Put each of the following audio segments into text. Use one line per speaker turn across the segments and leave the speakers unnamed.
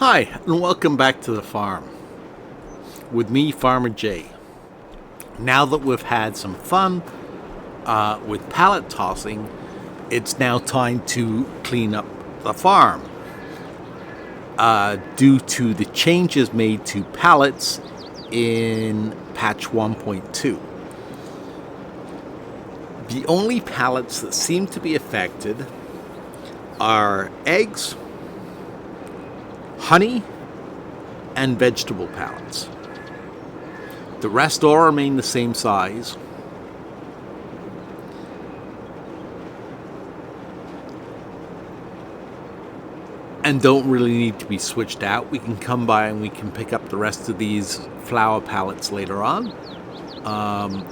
Hi, and welcome back to the farm with me, Farmer Jay. Now that we've had some fun with pallet tossing, it's now time to clean up the farm. Due to the changes made to pallets in patch 1.2. The only pallets that seem to be affected are eggs, honey, and vegetable pallets. The rest all remain the same size. And don't really need to be switched out. We can come by and we can pick up the rest of these flour pallets later on.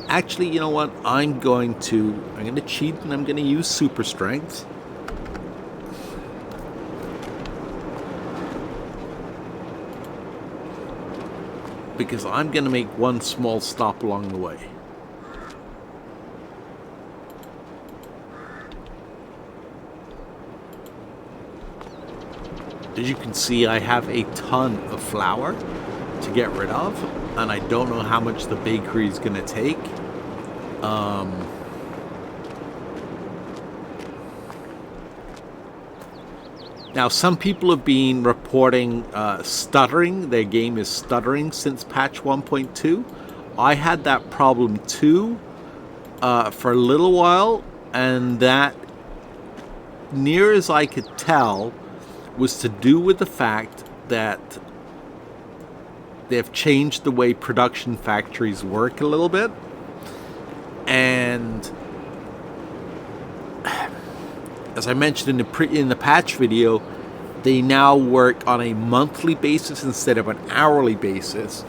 Actually, you know what? I'm going to cheat and I'm going to use super strength. Because I'm going to make one small stop along the way. As you can see, I have a ton of flour to get rid of, and I don't know how much the bakery is going to take. Now, some people have been reporting stuttering. Their game is stuttering since patch 1.2. I had that problem too for a little while, and that, near as I could tell, was to do with the fact that they've changed the way production factories work a little bit. And as I mentioned in the patch video, they now work on a monthly basis instead of an hourly basis.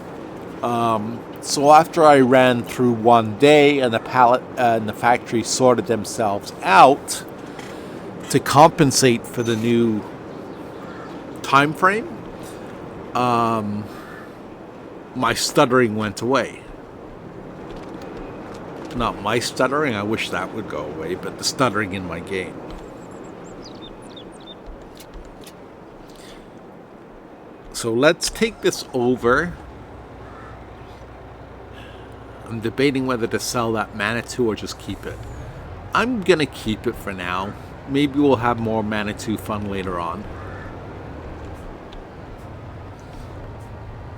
So after I ran through one day and the pallet and the factory sorted themselves out to compensate for the new time frame, my stuttering went away. Not my stuttering, I wish that would go away, but the stuttering in my game. So let's take this over. I'm debating whether to sell that Manitou or just keep it. I'm gonna keep it for now. Maybe we'll have more Manitou fun later on.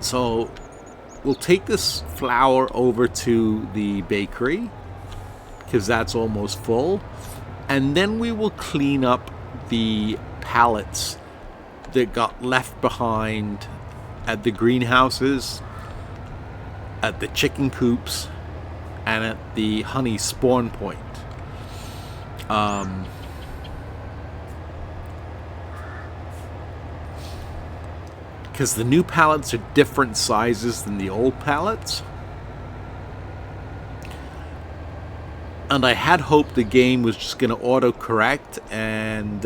So we'll take this flour over to the bakery because that's almost full, and then we will clean up the pallets that got left behind at the greenhouses, at the chicken coops, and at the honey spawn point. Because the new pallets are different sizes than the old pallets. And I had hoped the game was just going to auto-correct and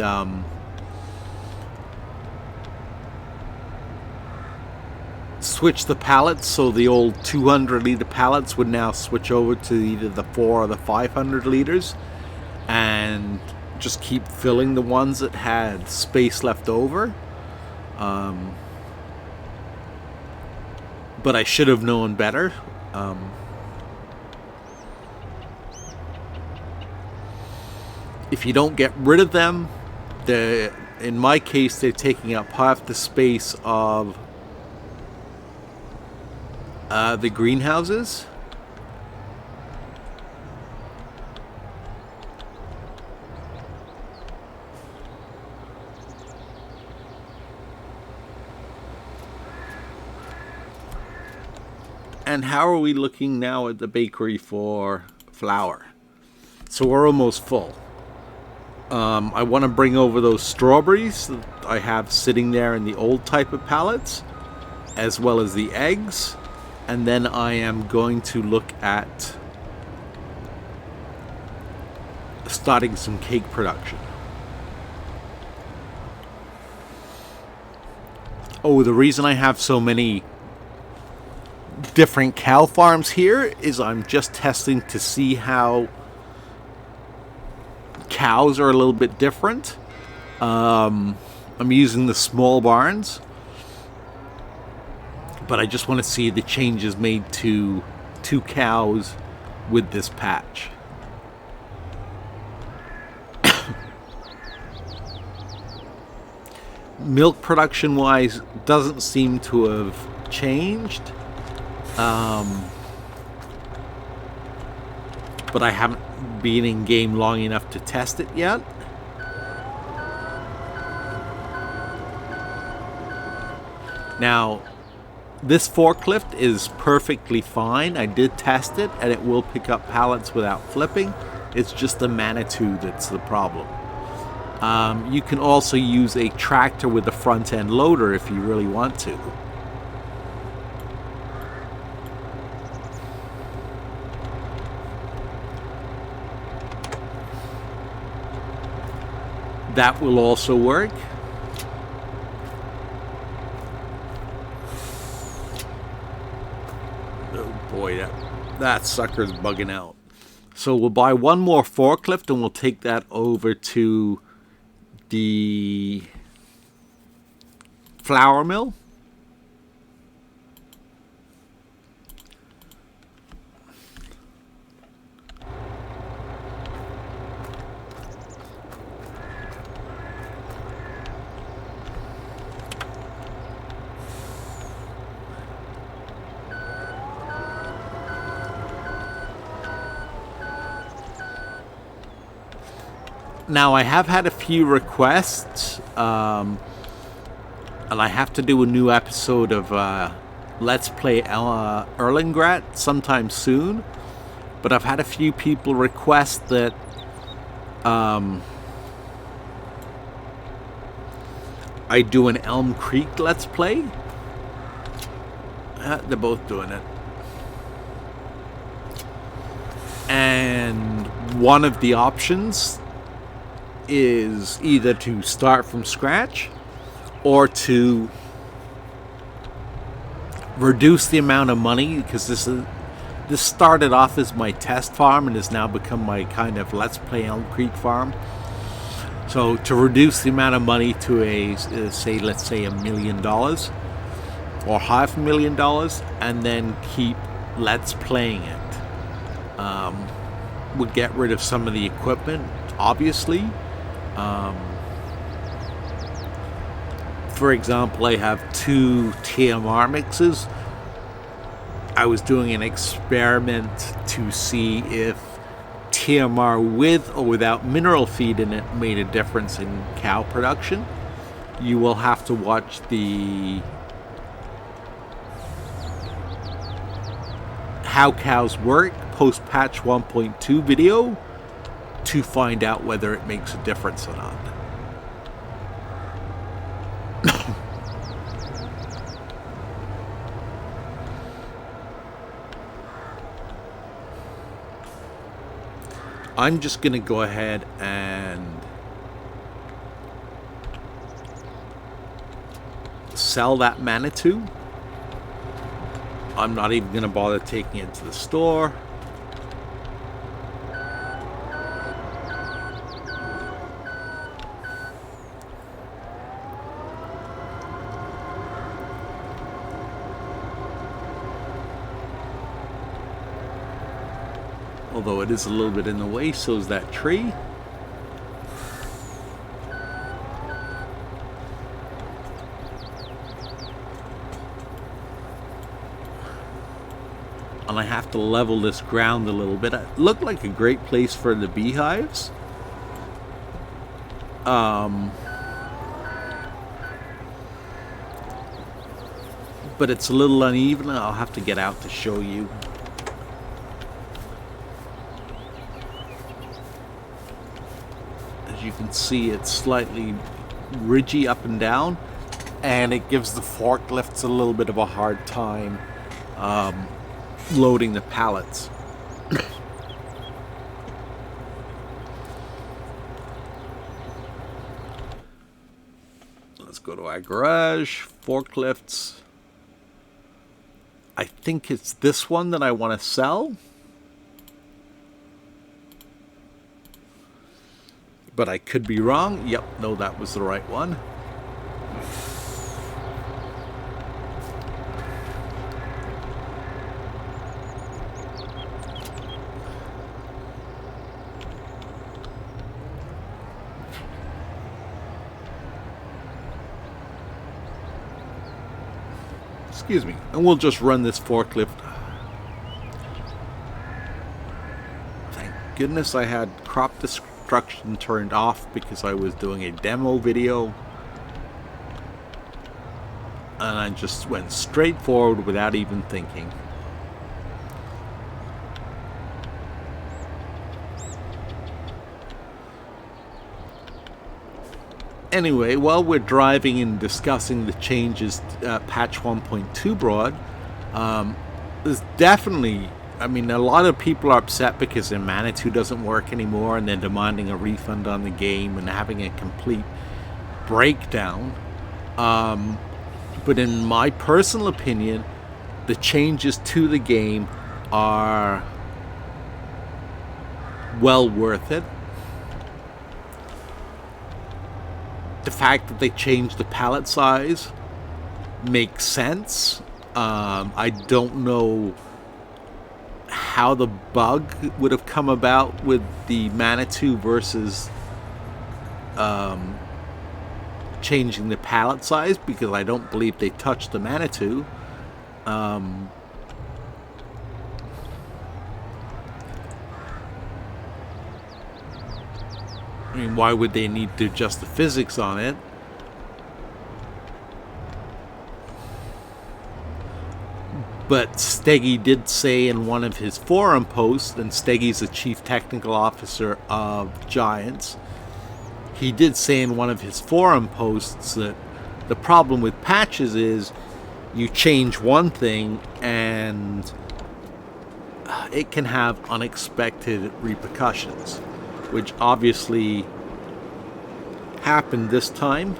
switch the pallets, so the old 200-liter pallets would now switch over to either the 4 or the 500 liters, and just keep filling the ones that had space left over. But I should have known better. If you don't get rid of them, in my case, they're taking up half the space of the greenhouses. And how are we looking now at the bakery for flour? So we're almost full. I want to bring over those strawberries that I have sitting there in the old type of pallets, as well as the eggs. And then I am going to look at starting some cake production. Oh, the reason I have so many different cow farms here is I'm just testing to see how cows are a little bit different. I'm using the small barns But I just want to see the changes made to 2 cows with this patch. Milk production wise doesn't seem to have changed, but I haven't been in game long enough to test it yet. Now this forklift is perfectly fine. I did test it and it will pick up pallets without flipping. It's just the Manitou that's the problem. You can also use a tractor with a front end loader if you really want to. That will also work. Oh boy, that sucker's bugging out. So we'll buy one more forklift and we'll take that over to the flour mill. Now I have had a few requests, and I have to do a new episode of Let's Play ElmCreek sometime soon. But I've had a few people request that I do an ElmCreek Let's Play. They're both doing it. And one of the options is either to start from scratch or to reduce the amount of money, because this started off as my test farm and has now become my kind of Let's Play ElmCreek farm. So to reduce the amount of money to let's say $1 million or $500,000, and then keep Let's Playing it. Would get rid of some of the equipment, obviously. For example, I have 2 TMR mixes. I was doing an experiment to see if TMR with or without mineral feed in it made a difference in cow production. You will have to watch the How Cows Work Post Patch 1.2 video to find out whether it makes a difference or not. I'm just going to go ahead and sell that Manitou. I'm not even going to bother taking it to the store. Although it is a little bit in the way, so is that tree. And I have to level this ground a little bit. It looked like a great place for the beehives. But it's a little uneven. I'll have to get out to show you. As you can see, it's slightly ridgy up and down, and it gives the forklifts a little bit of a hard time loading the pallets. Let's go to our garage, forklifts. I think it's this one that I want to sell. But I could be wrong. Yep, no, that was the right one. Excuse me. And we'll just run this forklift. Thank goodness I had crop destruction turned off because I was doing a demo video. And I just went straight forward without even thinking. Anyway, while we're driving and discussing the changes patch 1.2 brought, there's definitely, I mean, a lot of people are upset because their Manitou doesn't work anymore and they're demanding a refund on the game and having a complete breakdown. But in my personal opinion, the changes to the game are well worth it. The fact that they changed the pallet size makes sense. I don't know how the bug would have come about with the Manitou versus changing the pallet size, because I don't believe they touched the Manitou. I mean, why would they need to adjust the physics on it? But Steggy did say in one of his forum posts, and Steggy's the chief technical officer of Giants, he did say in one of his forum posts that the problem with patches is you change one thing and it can have unexpected repercussions, which obviously happened this time.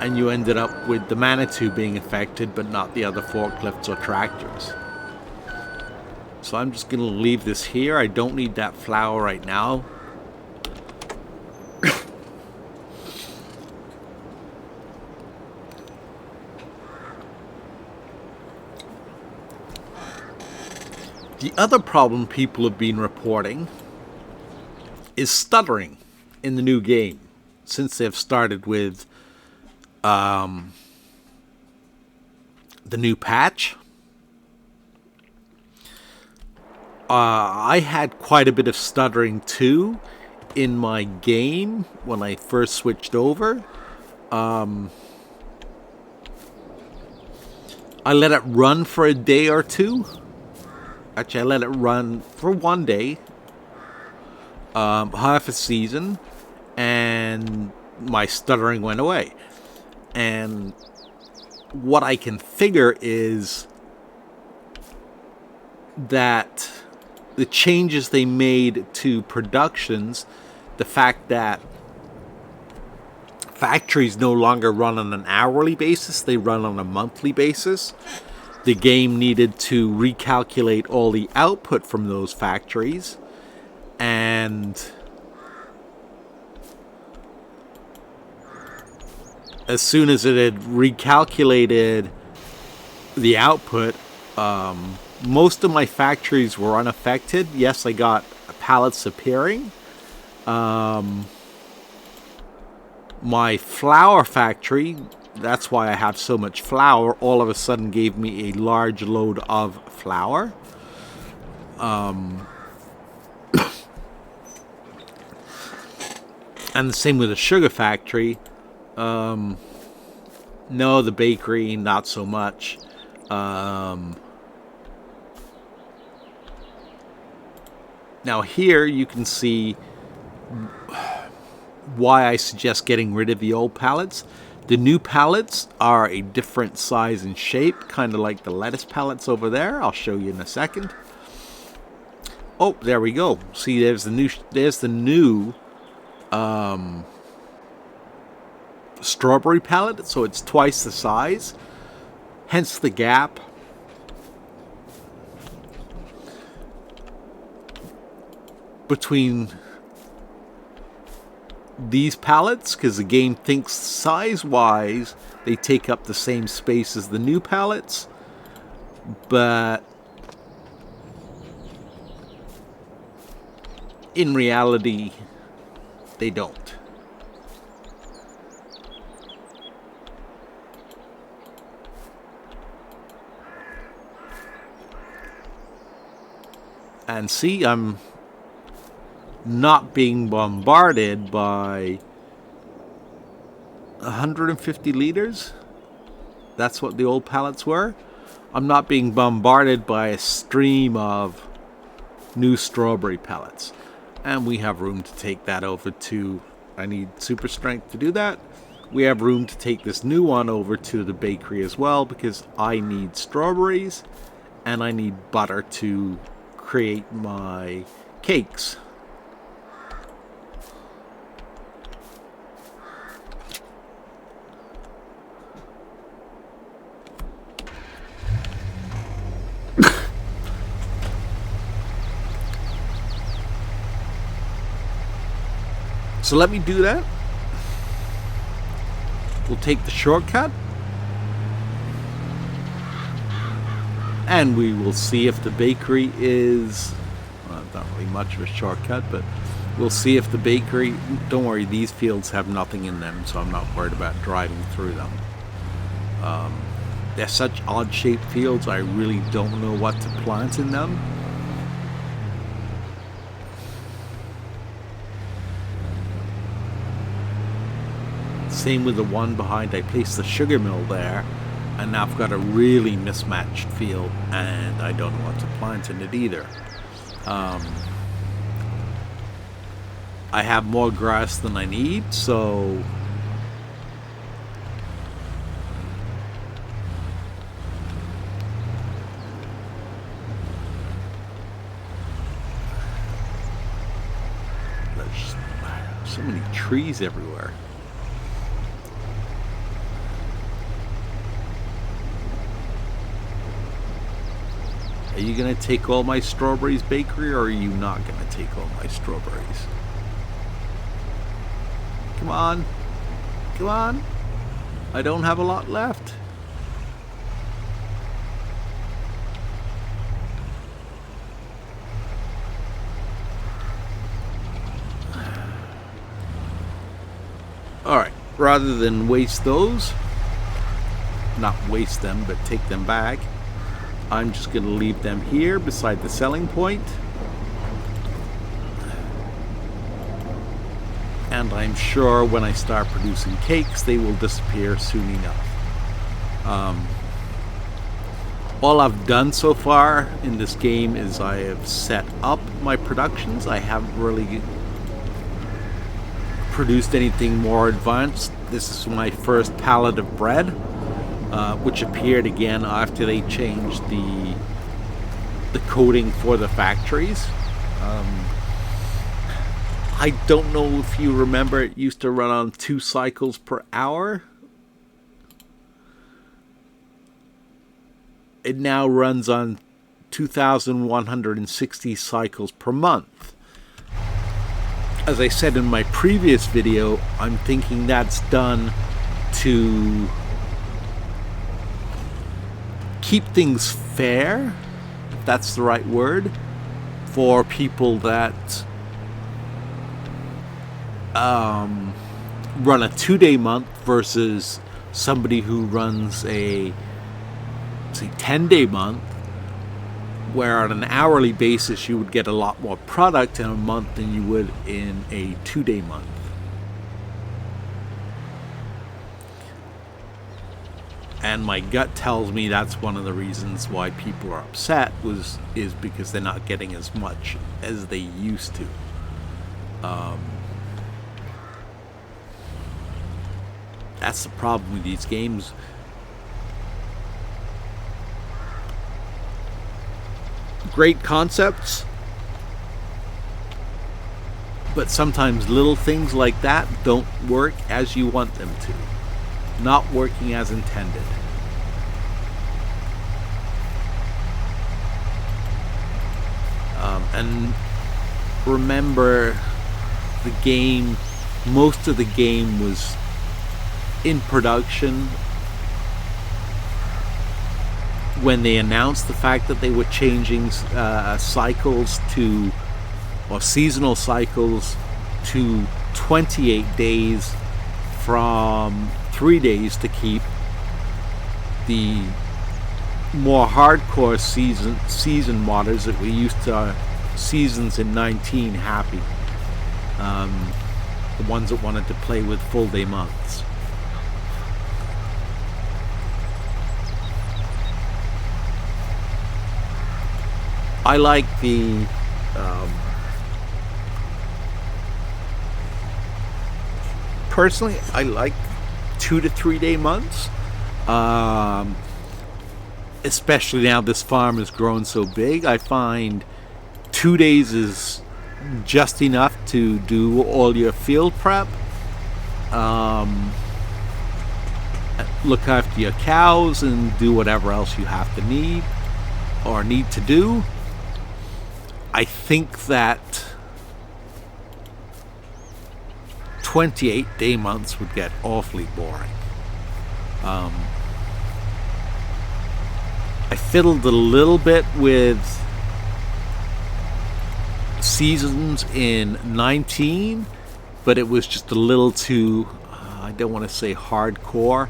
And you ended up with the Manitou being affected, but not the other forklifts or tractors. So I'm just going to leave this here. I don't need that flour right now. The other problem people have been reporting is stuttering in the new game, since they've started with the new patch. I had quite a bit of stuttering too in my game when I first switched over. I let it run for a day or two. Actually, I let it run for one day, half a season, and my stuttering went away. And what I can figure is that the changes they made to productions, the fact that factories no longer run on an hourly basis, they run on a monthly basis. The game needed to recalculate all the output from those factories, and as soon as it had recalculated the output, most of my factories were unaffected. Yes, I got pallets appearing. My flour factory, that's why I have so much flour, all of a sudden gave me a large load of flour. And the same with the sugar factory. No, the bakery, not so much. Now here you can see why I suggest getting rid of the old pallets. The new pallets are a different size and shape, kind of like the lettuce pallets over there. I'll show you in a second. Oh, there we go. See, there's the new strawberry pallet, so it's twice the size, hence the gap. Between these pallets, because the game thinks size-wise they take up the same space as the new pallets, but in reality they don't. And see, I'm not being bombarded by 150 liters. That's what the old pallets were. I'm not being bombarded by a stream of new strawberry pallets. And we have room to take that over to, I need super strength to do that. We have room to take this new one over to the bakery as well, because I need strawberries and I need butter to create my cakes. So let me do that. We'll take the shortcut. And we will see if the bakery is, well, not really much of a shortcut, but we'll see if the bakery, don't worry, these fields have nothing in them, so I'm not worried about driving through them. They're such odd-shaped fields, I really don't know what to plant in them. Same with the one behind. I placed the sugar mill there, and now I've got a really mismatched field, and I don't know what to plant in it either. I have more grass than I need, so there's so many trees everywhere. Are you going to take all my strawberries, bakery, or are you not going to take all my strawberries? Come on. Come on. I don't have a lot left. Alright, rather than waste those, not waste them, but take them back, I'm just going to leave them here beside the selling point. And I'm sure when I start producing cakes, they will disappear soon enough. All I've done so far in this game is I have set up my productions. I haven't really produced anything more advanced. This is my first pallet of bread. Which appeared again after they changed the coating for the factories. I don't know if you remember, it used to run on 2 cycles per hour. It now runs on 2,160 cycles per month. As I said in my previous video, I'm thinking that's done to keep things fair, if that's the right word, for people that run a 2-day month versus somebody who runs a, say, 10-day month, where on an hourly basis you would get a lot more product in a month than you would in a 2-day month. And my gut tells me that's one of the reasons why people are upset is because they're not getting as much as they used to. That's the problem with these games. Great concepts, but sometimes little things like that don't work as you want them to. Not working as intended. And remember, the game, most of the game was in production when they announced the fact that they were changing cycles to, or seasonal cycles to 28 days from 3 days to keep the more hardcore season modders that we used to seasons in 19 happy. The ones that wanted to play with full day months. I like the personally, I like 2 to 3 day months. Especially now this farm has grown so big, I find 2 days is just enough to do all your field prep, look after your cows, and do whatever else you have to need to do. I think that 28 day months would get awfully boring. I fiddled a little bit with seasons in 19, but it was just a little too, I don't want to say hardcore.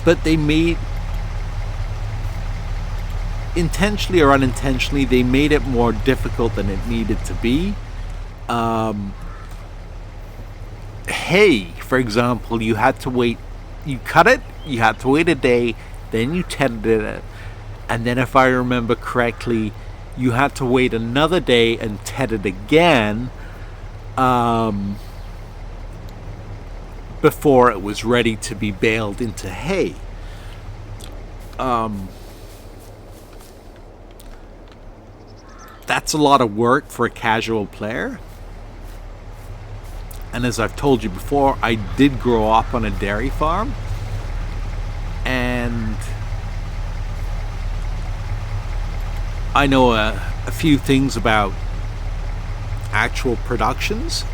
But they made, intentionally or unintentionally, they made it more difficult than it needed to be. Hay, for example, you had to wait. You cut it, you had to wait a day, then you tedded it, and then if I remember correctly, you had to wait another day and tedded again before it was ready to be baled into hay. That's a lot of work for a casual player. And as I've told you before, I did grow up on a dairy farm. And I know a few things about actual productions.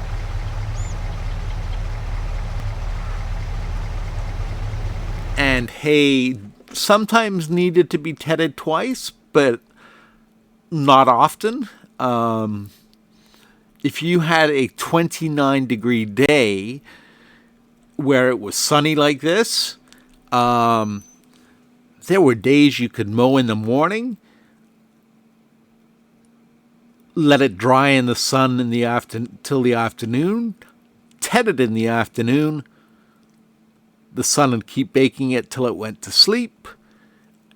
And hay sometimes needed to be tedded twice, but not often. If you had a 29-degree day where it was sunny like this, there were days you could mow in the morning, let it dry in the sun in the till the afternoon, ted it in the afternoon, the sun would keep baking it till it went to sleep,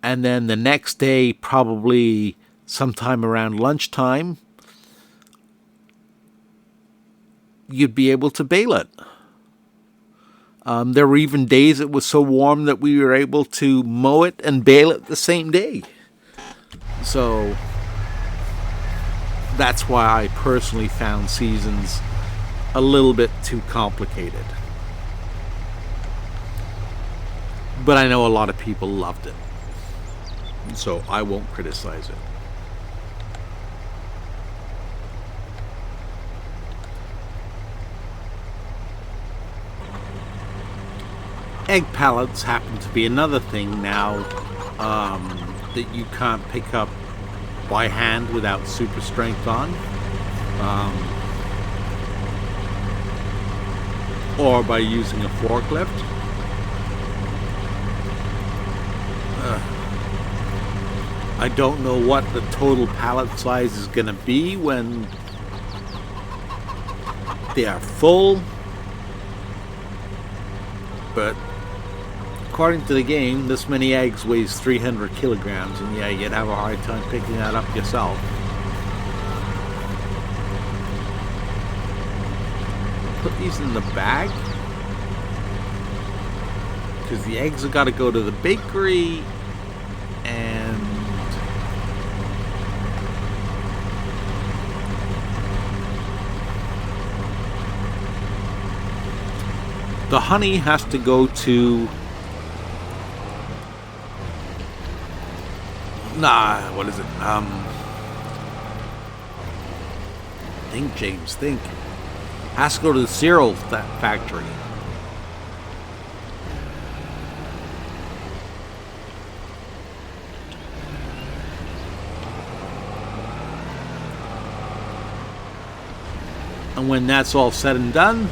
and then the next day, probably sometime around lunchtime, you'd be able to bale it. There were even days it was so warm that we were able to mow it and bale it the same day. So that's why I personally found seasons a little bit too complicated. But I know a lot of people loved it, so I won't criticize it. Egg pallets happen to be another thing now that you can't pick up by hand without super strength on, or by using a forklift. I don't know what the total pallet size is going to be when they are full, but according to the game, this many eggs weighs 300 kilograms, and yeah, you'd have a hard time picking that up yourself. Put these in the bag, because the eggs have got to go to the bakery, and the honey has to go to what is it? Think, James, think. Has to go to the cereal factory. And when that's all said and done,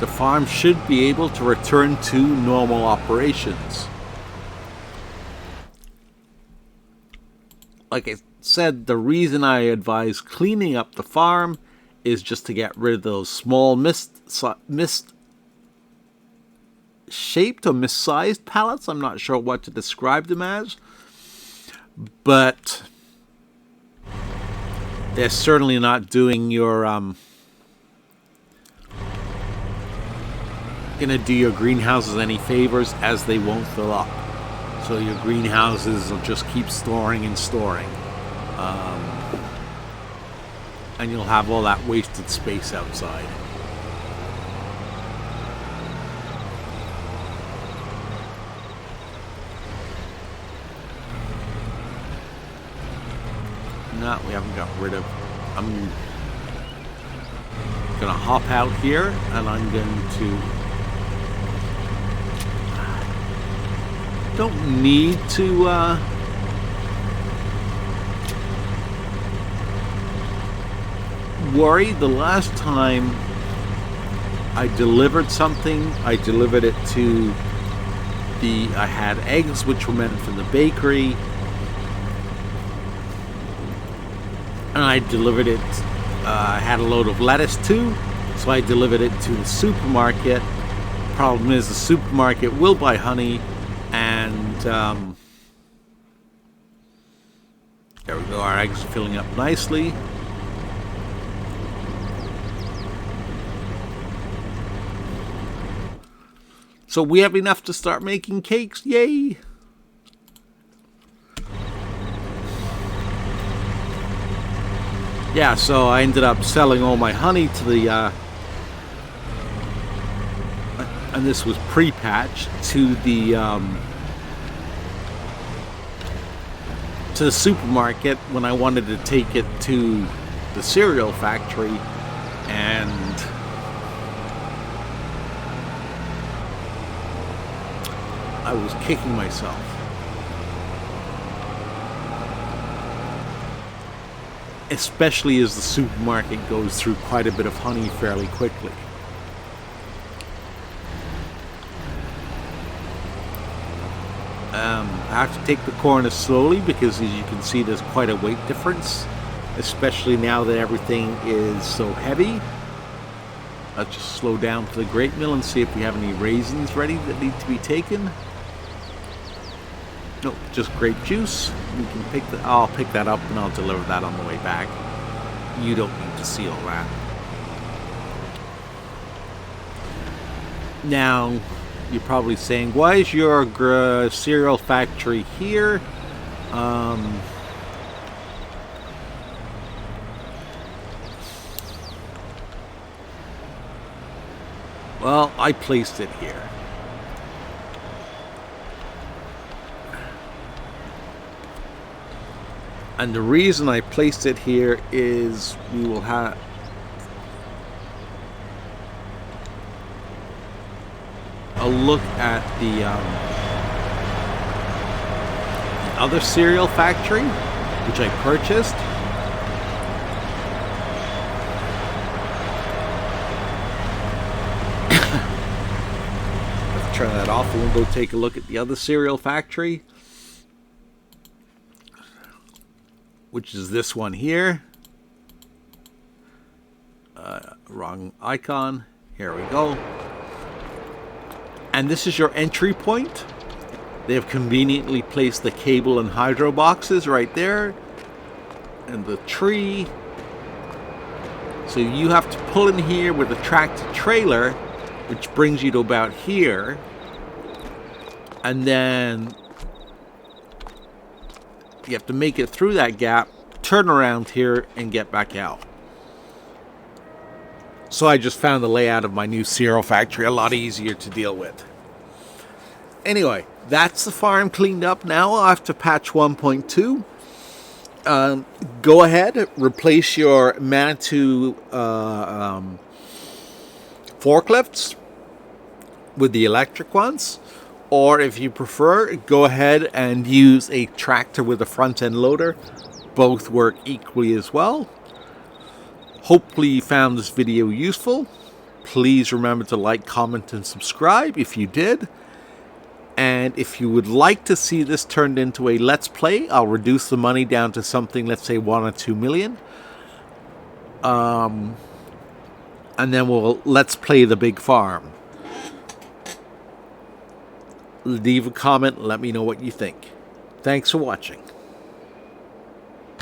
the farm should be able to return to normal operations. Like I said, the reason I advise cleaning up the farm is just to get rid of those small mis-shaped or mis-sized pallets. I'm not sure what to describe them as, but they're certainly not doing your gonna do your greenhouses any favors, as they won't fill up. So your greenhouses will just keep storing and storing, and you'll have all that wasted space outside. No, we haven't got rid of. I'm gonna hop out here, and I'm going to. Don't need to worry. The last time I delivered something, I delivered it to I had eggs which were meant for the bakery, and I delivered it, I had a load of lettuce too, so I delivered it to the supermarket. Problem is, the supermarket will buy honey, and there we go, our eggs are filling up nicely. So we have enough to start making cakes, yay! Yeah, so I ended up selling all my honey to the, and this was pre-patched, to the supermarket when I wanted to take it to the cereal factory, and I was kicking myself. Especially as the supermarket goes through quite a bit of honey fairly quickly. I have to take the corner slowly because, as you can see, there's quite a weight difference, especially now that everything is so heavy. Let's just slow down to the grape mill and see if we have any raisins ready that need to be taken. Nope, just grape juice. We can pick that. I'll pick that up and I'll deliver that on the way back. You don't need to see all that. Now, you're probably saying, why is your cereal factory here? Well, I placed it here. And the reason I placed it here is we will have a look at the other cereal factory, which I purchased. Let's turn that off and we'll go take a look at the other cereal factory, which is this one here. Wrong icon. Here we go. And this is your entry point. They have conveniently placed the cable and hydro boxes right there, and the tree. So you have to pull in here with a tractor trailer, which brings you to about here, and then you have to make it through that gap, turn around here, and get back out. So I just found the layout of my new cereal factory a lot easier to deal with. Anyway, that's the farm cleaned up now after patch 1.2. Go ahead, replace your Manitou forklifts with the electric ones. Or if you prefer, go ahead and use a tractor with a front end loader. Both work equally as well. Hopefully you found this video useful. Please remember to like, comment, and subscribe if you did. And if you would like to see this turned into a Let's Play, I'll reduce the money down to something, let's say 1 or 2 million. And then we'll Let's Play the big farm. Leave a comment, let me know what you think. Thanks for watching.